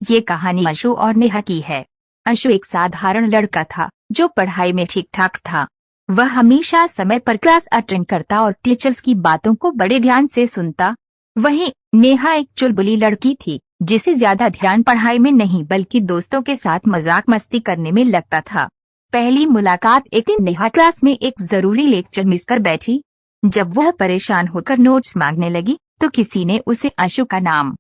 ये कहानी अंशु और नेहा की है। अंशु एक साधारण लड़का था जो पढ़ाई में ठीक ठाक था। वह हमेशा समय पर क्लास अटेंड करता और टीचर्स की बातों को बड़े ध्यान से सुनता। वहीं नेहा एक चुलबुली लड़की थी जिसे ज्यादा ध्यान पढ़ाई में नहीं बल्कि दोस्तों के साथ मजाक मस्ती करने में लगता था। पहली मुलाकात एक दिन नेहा क्लास में एक जरूरी लेक्चर मिस कर बैठी। जब वह परेशान होकर नोट्स मांगने लगी तो किसी ने उसे अंशु का नाम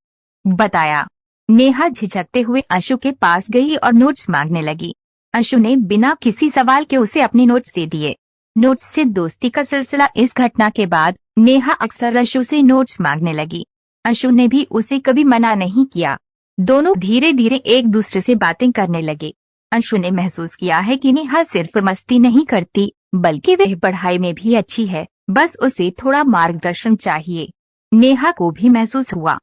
बताया। नेहा झिझकते हुए अंशु के पास गई और नोट्स मांगने लगी। अंशु ने बिना किसी सवाल के उसे अपने नोट्स दे दिए। नोट्स से दोस्ती का सिलसिला। इस घटना के बाद नेहा अक्सर अंशु से नोट्स मांगने लगी। अंशु ने भी उसे कभी मना नहीं किया। दोनों धीरे धीरे एक दूसरे से बातें करने लगे। अंशु ने महसूस किया है कि नेहा सिर्फ मस्ती नहीं करती बल्कि वह पढ़ाई में भी अच्छी है, बस उसे थोड़ा मार्गदर्शन चाहिए। नेहा को भी महसूस हुआ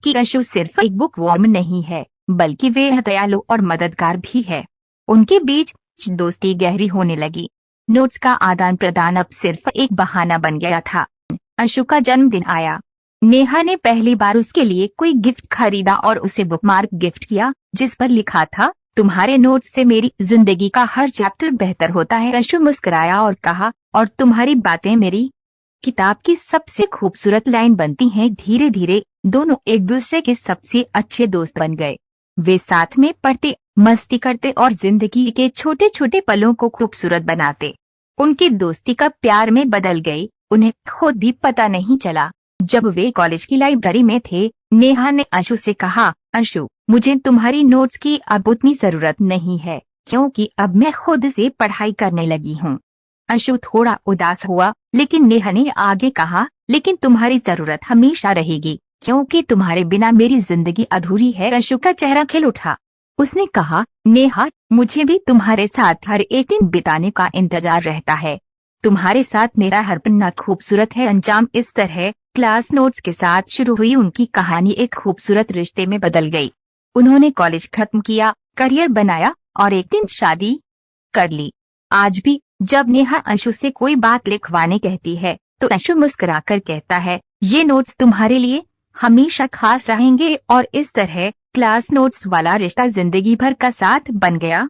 कि अंशु सिर्फ एक बुक वर्म नहीं है बल्कि वे दयालु और मददगार भी है। उनके बीच दोस्ती गहरी होने लगी। नोट्स का आदान प्रदान अब सिर्फ एक बहाना बन गया था। अंशु का जन्मदिन आया। नेहा ने पहली बार उसके लिए कोई गिफ्ट खरीदा और उसे बुकमार्क गिफ्ट किया जिस पर लिखा था, तुम्हारे नोट्स से मेरी जिंदगी का हर चैप्टर बेहतर होता है। अंशु मुस्कुराया और कहा, और तुम्हारी बातें मेरी किताब की सबसे खूबसूरत लाइन बनती हैं। धीरे धीरे दोनों एक दूसरे के सबसे अच्छे दोस्त बन गए। वे साथ में पढ़ते, मस्ती करते और जिंदगी के छोटे छोटे पलों को खूबसूरत बनाते। उनकी दोस्ती का प्यार में बदल गई। उन्हें खुद भी पता नहीं चला। जब वे कॉलेज की लाइब्रेरी में थे, नेहा ने अंशु से कहा, अंशु, मुझे तुम्हारी नोट्स की अब उतनी जरूरत नहीं है क्योंकि अब मैं खुद से पढ़ाई करने लगी हूँ। अंशु थोड़ा उदास हुआ, लेकिन नेहा ने आगे कहा, लेकिन तुम्हारी जरूरत हमेशा रहेगी क्योंकि तुम्हारे बिना मेरी जिंदगी अधूरी है। अंशु का चेहरा खिल उठा। उसने कहा, नेहा, मुझे भी तुम्हारे साथ हर एक दिन बिताने का इंतजार रहता है। तुम्हारे साथ मेरा हर पन्ना खूबसूरत है। अंजाम इस तरह क्लास नोट्स के साथ शुरू हुई उनकी कहानी एक खूबसूरत रिश्ते में बदल गई। उन्होंने कॉलेज खत्म किया, करियर बनाया और एक दिन शादी कर ली। आज भी जब नेहा अंशु से कोई बात लिखवाने कहती है तो अंशु मुस्कुराकर कहता है, ये नोट्स तुम्हारे लिए हमेशा खास रहेंगे। और इस तरह क्लास नोट्स वाला रिश्ता जिंदगी भर का साथ बन गया।